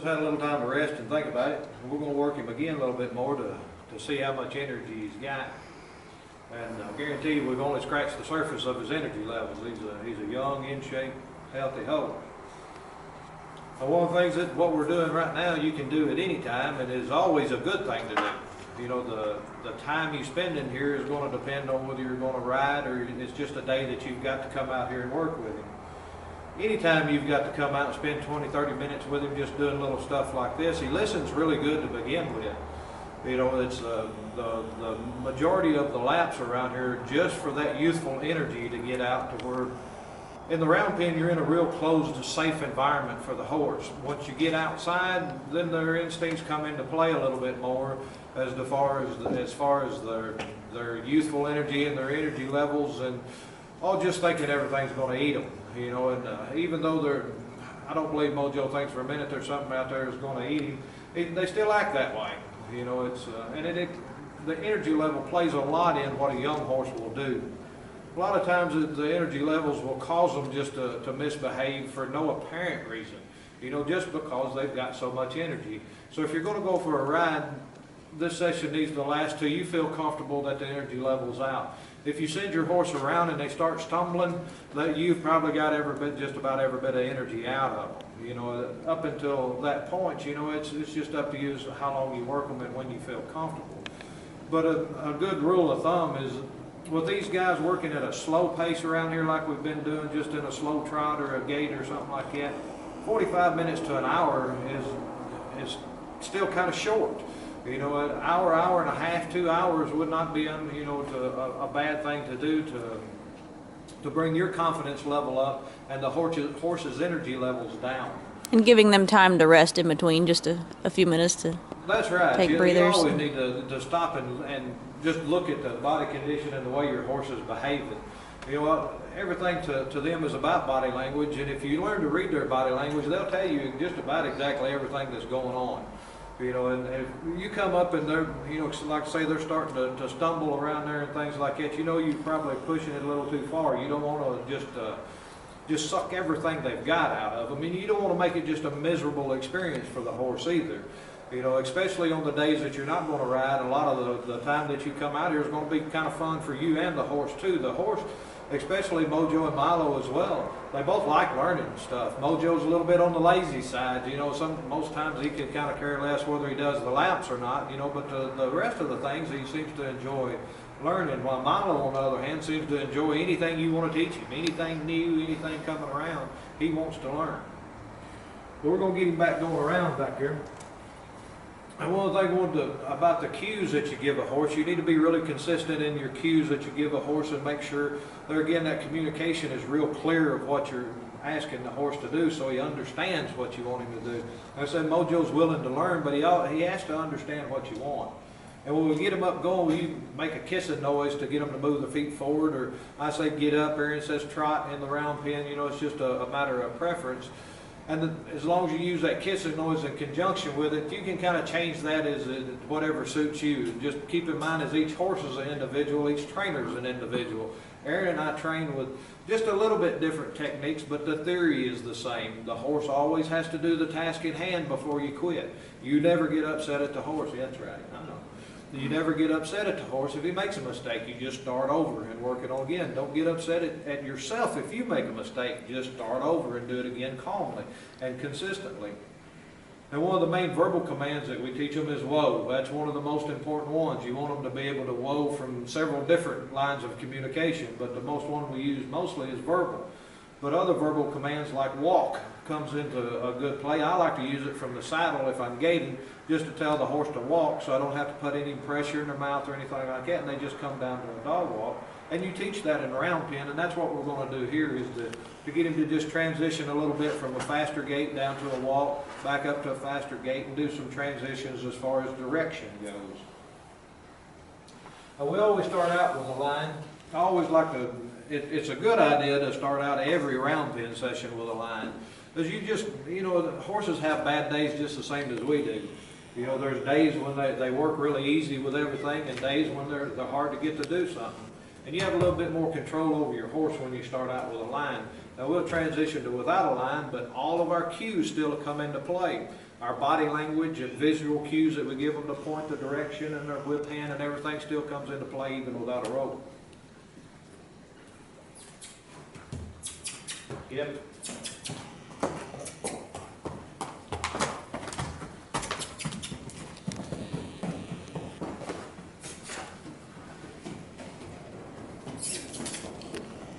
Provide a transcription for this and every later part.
Had a little time to rest and think about it. We're going to work him again a little bit more to see how much energy he's got. And I guarantee you we've only scratched the surface of his energy levels. He's a young, in shape, healthy horse. Now, one of the things that what we're doing right now you can do at any time, and is always a good thing to do. You know, the time you spend in here is going to depend on whether you're going to ride or it's just a day that you've got to come out here and work with him. Anytime you've got to come out and spend 20, 30 minutes with him just doing little stuff like this, he listens really good to begin with. You know, it's the majority of the laps around here just for that youthful energy to get out to where in the round pen you're in a real closed, safe environment for the horse. Once you get outside, then their instincts come into play a little bit more as far as their youthful energy and their energy levels and just thinking everything's going to eat them. You know, and even though I don't believe Mojo thinks for a minute there's something out there that's going to eat him, they still act that way. You know, the energy level plays a lot in what a young horse will do. A lot of times the energy levels will cause them just to misbehave for no apparent reason. You know, just because they've got so much energy. So if you're going to go for a ride, this session needs to last till you feel comfortable that the energy level's out. If you send your horse around and they start stumbling, you've probably got just about every bit of energy out of them. You know, up until that point, you know, it's just up to you as how long you work them and when you feel comfortable. But a good rule of thumb is with these guys working at a slow pace around here like we've been doing, just in a slow trot or a gait or something like that, 45 minutes to an hour is still kind of short. You know, an hour, hour and a half, 2 hours would not be, a bad thing to do to bring your confidence level up and the horse's energy levels down. And giving them time to rest in between, just a few minutes to That's right. take breathers. You always need to stop and just look at the body condition and the way your horse is behaving. You know, everything to them is about body language, and if you learn to read their body language, they'll tell you just about exactly everything that's going on. You know, and if you come up and they're, you know, like say they're starting to stumble around there and things like that, you know you're probably pushing it a little too far. You don't want to just suck everything they've got out of them. And you don't want to make it just a miserable experience for the horse either. You know, especially on the days that you're not going to ride, a lot of the time that you come out here is going to be kind of fun for you and the horse too. The horse, especially Mojo and Milo as well, they both like learning stuff. Mojo's a little bit on the lazy side, you know, most times he can kind of care less whether he does the laps or not, you know, but the rest of the things he seems to enjoy learning, while Milo on the other hand seems to enjoy anything you want to teach him, anything new, anything coming around, he wants to learn. But we're going to get him back going around back here. And one of the things about the cues that you give a horse, you need to be really consistent in your cues that you give a horse and make sure that, again, that communication is real clear of what you're asking the horse to do so he understands what you want him to do. Like I said, Mojo's willing to learn, but he has to understand what you want. And when we get him up going, we make a kissing noise to get him to move the feet forward, or I say get up, Aaron says trot in the round pen, you know, it's just a matter of preference. And as long as you use that kissing noise in conjunction with it, you can kind of change that as whatever suits you. Just keep in mind as each horse is an individual, each trainer is an individual. Aaron and I train with just a little bit different techniques, but the theory is the same. The horse always has to do the task in hand before you quit. You never get upset at the horse. Yeah, that's right, I know. You never get upset at the horse if he makes a mistake. You just start over and work it on again. Don't get upset at yourself if you make a mistake. Just start over and do it again calmly and consistently. And one of the main verbal commands that we teach them is whoa. That's one of the most important ones. You want them to be able to whoa from several different lines of communication, but the most one we use mostly is verbal. But other verbal commands like walk comes into a good play. I like to use it from the saddle if I'm gaiting, just to tell the horse to walk so I don't have to put any pressure in their mouth or anything like that, and they just come down to a dog walk. And you teach that in a round pen, and that's what we're going to do here is to get him to just transition a little bit from a faster gait down to a walk, back up to a faster gait, and do some transitions as far as direction goes. We always start out with a line. I always like to, it's a good idea to start out every round pen session with a line. Because you know, the horses have bad days just the same as we do. You know, there's days when they work really easy with everything and days when they're hard to get to do something. And you have a little bit more control over your horse when you start out with a line. Now we'll transition to without a line, but all of our cues still come into play. our body language and visual cues that we give them to point the direction, and their whip hand and everything still comes into play even without a rope. Yep.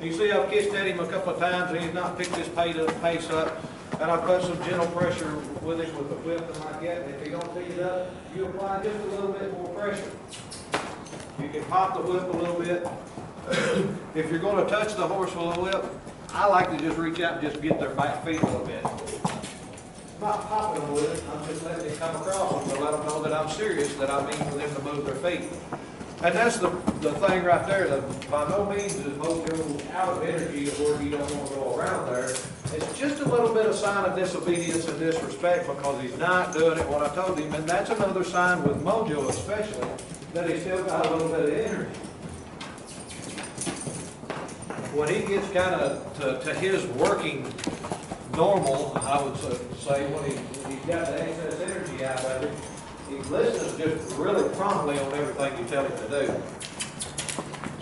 You see I've kicked at him a couple of times and he's not picked his pace up. And I put some gentle pressure with him with the whip and like that. And if he don't pick it up, you apply just a little bit more pressure. You can pop the whip a little bit. If you're going to touch the horse with a whip, I like to just reach out and just get their back feet a little bit. I'm not popping them with it, I'm just letting it come across them to let them know that I'm serious, that I mean for them to move their feet. And that's the thing right there, that by no means is Mojo out of energy where you don't want to go around there. It's just a little bit of sign of disobedience and disrespect because he's not doing it what I told him. And that's another sign with Mojo especially, that he's still got a little bit of energy. When he gets kind of to his working normal, I would say, when he's got the excess energy out of it, he listens just really promptly on everything you tell him to do.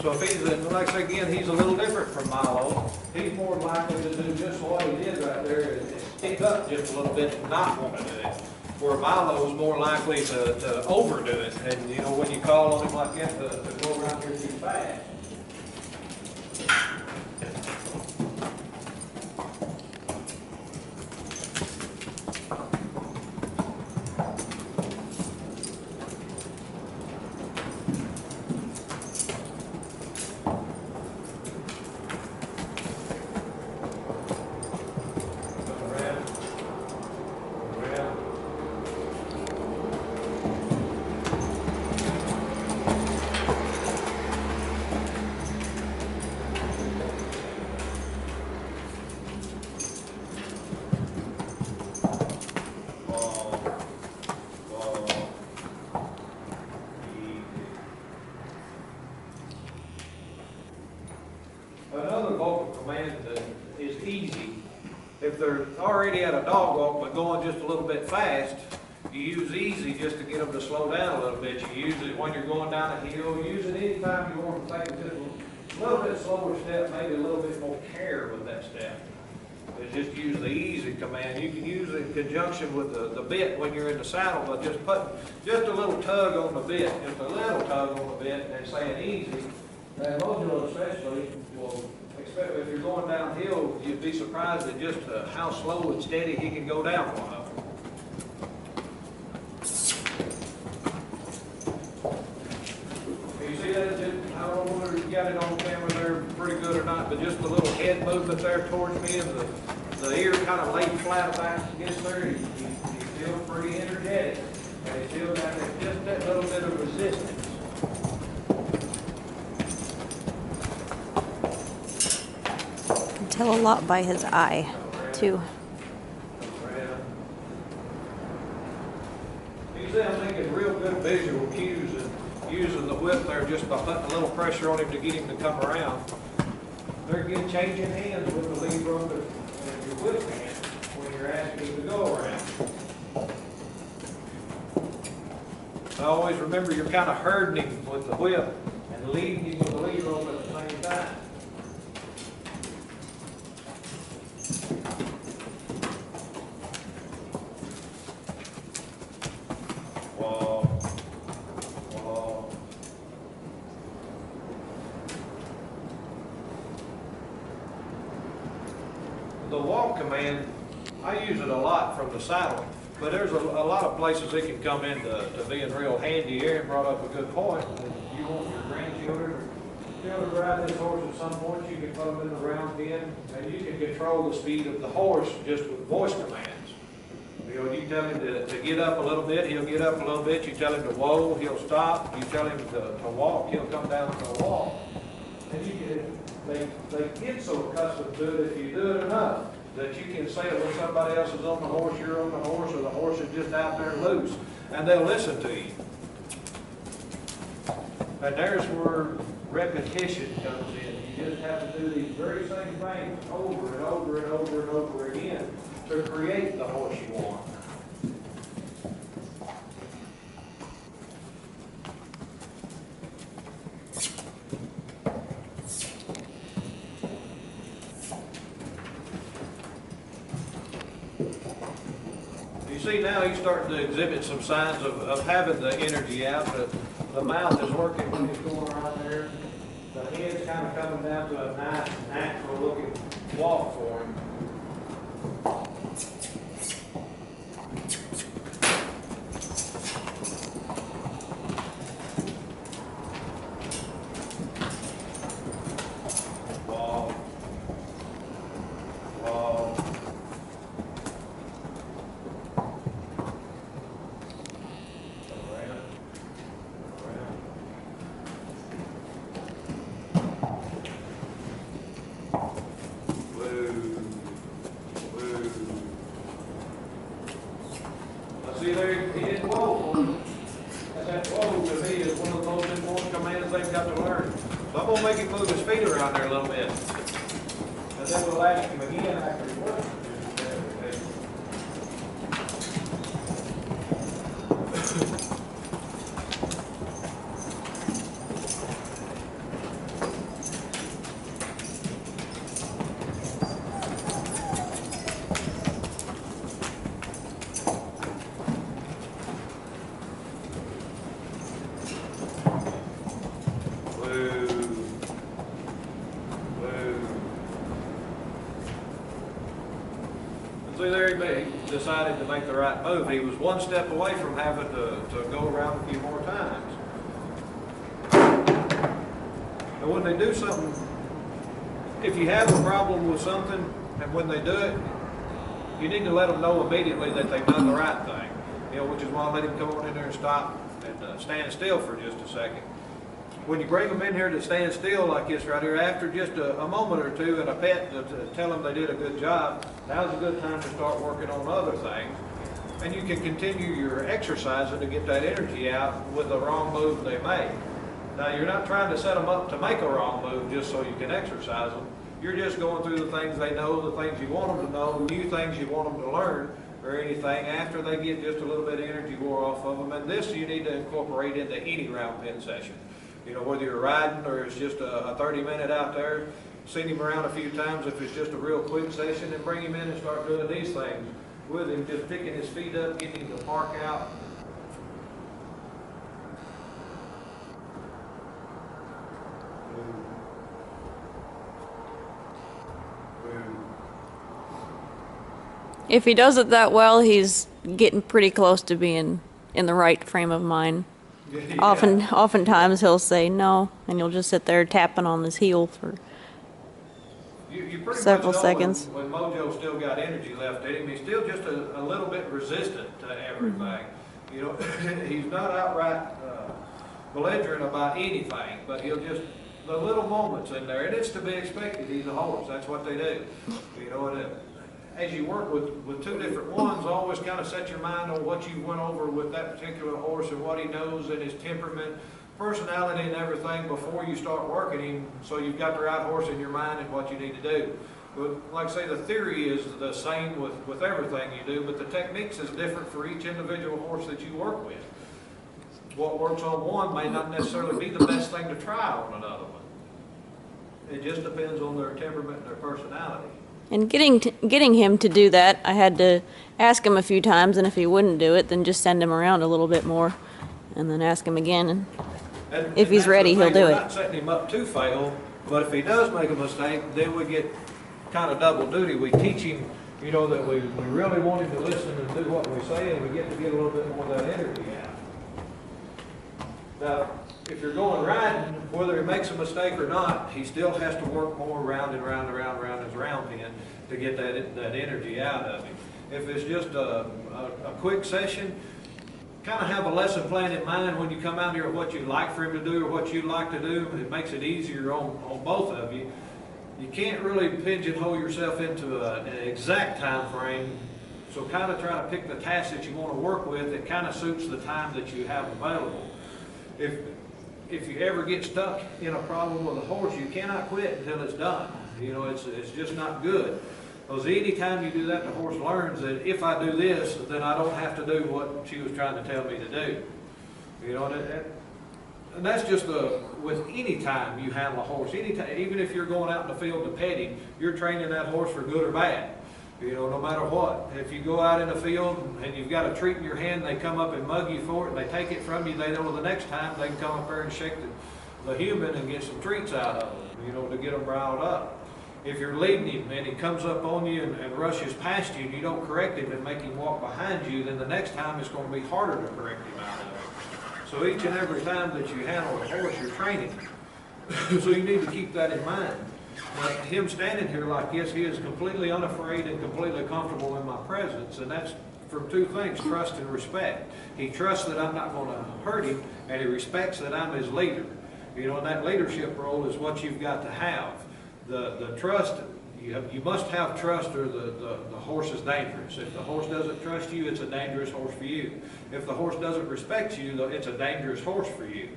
So if he's, like I say again, he's a little different from Milo. He's more likely to do just what he did right there is stick up just a little bit and not want to do it. Where Milo's more likely to overdo it. And you know, when you call on him like that to go around here too fast. Another vocal command that is easy, if they're already at a dog walk but going just a little bit fast, you use easy just to get them to slow down a little bit. You use it when you're going down a hill. Use it anytime you want to take just a little bit slower step, maybe a little bit more care with that step. But just use the easy command. You can use it in conjunction with the bit when you're in the saddle, but just put just a little tug on the bit, just a little tug on the bit, and saying easy. And Mojo especially will, if you're going downhill, you'd be surprised at just how slow and steady he can go down one of them. You see that? I don't know whether you got it on camera there pretty good or not, but just the little head movement there towards me and the ear kind of laid flat back against there, he's still pretty energetic. And he's still got just that little bit of resistance. Tell a lot by his eye, too. I'm making real good visual cues and using the whip there just by putting a little pressure on him to get him to come around. They're again changing hands with the lead rope and your whip hand when you're asking him to go around. So always remember you're kind of herding him with the whip and leading him with the lead rope at the same time. The walk command, I use it a lot from the saddle, but there's a lot of places it can come into being real handy. Aaron brought up a good point. If you want your grandchildren to ride this horse at some point, you can put them in the round pen, and you can control the speed of the horse just with voice commands. You know, you tell him to get up a little bit, he'll get up a little bit. You tell him to whoa, he'll stop. You tell him to walk, he'll come down to a walk. And you can, they get so accustomed to it if you do it enough that you can say it when somebody else is on the horse, you're on the horse, or the horse is just out there loose, and they'll listen to you. And there's where repetition comes in. You just have to do these very same things over and over and over and over again to create the horse you want. You see now he's starting to exhibit some signs of having the energy out. The mouth is working when he's going around there. The head's kind of coming down to a nice, natural looking walk for him. Walk. Walk. See there, he didn't whoa. And that whoa to me is one of the most important commands they've got to learn. So I'm gonna make him move his feet around there a little bit. And then we'll ask him again after he works. See there, he decided to make the right move. He was one step away from having to go around a few more times. And when they do something, if you have a problem with something, and when they do it, you need to let them know immediately that they've done the right thing. You know, which is why I let him come on in there and stop and stand still for just a second. When you bring them in here to stand still like this right here, after just a moment or two and a pet to tell them they did a good job, now's a good time to start working on other things. And you can continue your exercising to get that energy out with the wrong move they make. Now, you're not trying to set them up to make a wrong move just so you can exercise them. You're just going through the things they know, the things you want them to know, new things you want them to learn, or anything after they get just a little bit of energy wore off of them. And this you need to incorporate into any round pen session. You know, whether you're riding or it's just a 30-minute out there, send him around a few times if it's just a real quick session, and bring him in and start doing these things with him, just picking his feet up, getting him to park out. If he does it that well, he's getting pretty close to being in the right frame of mind. Yeah. Oftentimes he'll say no, and you'll just sit there tapping on his heel for You pretty several much know seconds. When Mojo still got energy left in him, he's still just a little bit resistant to everything. You know, he's not outright belligerent about anything, but he'll just, the little moments in there, and it's to be expected. He's a horse. That's what they do. You know, and as you work with two different ones, always kind of set your mind on what you went over with that particular horse and what he knows and his temperament, personality and everything before you start working him, so you've got the right horse in your mind and what you need to do. But like I say, the theory is the same with everything you do, but the techniques is different for each individual horse that you work with. What works on one may not necessarily be the best thing to try on another one. It just depends on their temperament and their personality. And getting him to do that, I had to ask him a few times, and if he wouldn't do it, then just send him around a little bit more, and then ask him again. And if he's ready, he'll do it. We're not setting him up to fail, but if he does make a mistake, then we get kind of double duty. We teach him, you know, that we really want him to listen and do what we say, and we get to get a little bit more of that energy out. Now, if you're going riding, whether he makes a mistake or not, he still has to work more round and round and round and round his round pen to get that energy out of him. If it's just a quick session, kind of have a lesson plan in mind when you come out here, what you'd like for him to do or what you'd like to do. It makes it easier on both of you. You can't really pigeonhole yourself into an exact time frame, so kind of try to pick the task that you want to work with that kind of suits the time that you have available. If you ever get stuck in a problem with a horse, you cannot quit until it's done. You know, it's just not good. Because any time you do that, the horse learns that if I do this, then I don't have to do what she was trying to tell me to do. You know, and that's just with any time you handle a horse. Anytime, even if you're going out in the field to pet him, you're training that horse for good or bad. You know, no matter what. If you go out in the field and you've got a treat in your hand, they come up and mug you for it, and they take it from you, they know the next time they can come up there and shake the human and get some treats out of them, you know, to get them riled up. If you're leading him and he comes up on you and rushes past you and you don't correct him and make him walk behind you, then the next time it's going to be harder to correct him out of it. So each and every time that you handle a horse, you're training. So you need to keep that in mind. But him standing here like this, he is completely unafraid and completely comfortable in my presence, and that's from two things, trust and respect. He trusts that I'm not going to hurt him, and he respects that I'm his leader. You know, and that leadership role is what you've got to have. The trust, you must have trust, or the horse is dangerous. If the horse doesn't trust you, it's a dangerous horse for you. If the horse doesn't respect you, it's a dangerous horse for you.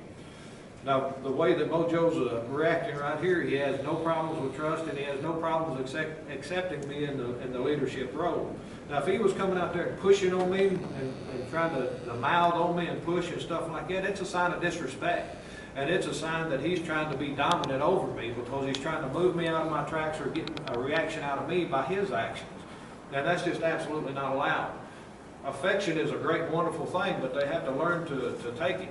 Now, the way that Mojo's reacting right here, he has no problems with trust, and he has no problems accepting me in the leadership role. Now, if he was coming out there and pushing on me and trying to mouth on me and push and stuff like that, it's a sign of disrespect. And it's a sign that he's trying to be dominant over me, because he's trying to move me out of my tracks or get a reaction out of me by his actions. And that's just absolutely not allowed. Affection is a great, wonderful thing, but they have to learn to take it,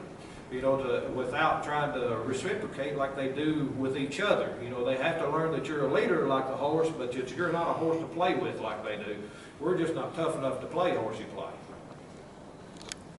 you know, without trying to reciprocate like they do with each other. You know, they have to learn that you're a leader like the horse, but you're not a horse to play with like they do. We're just not tough enough to play horsey play.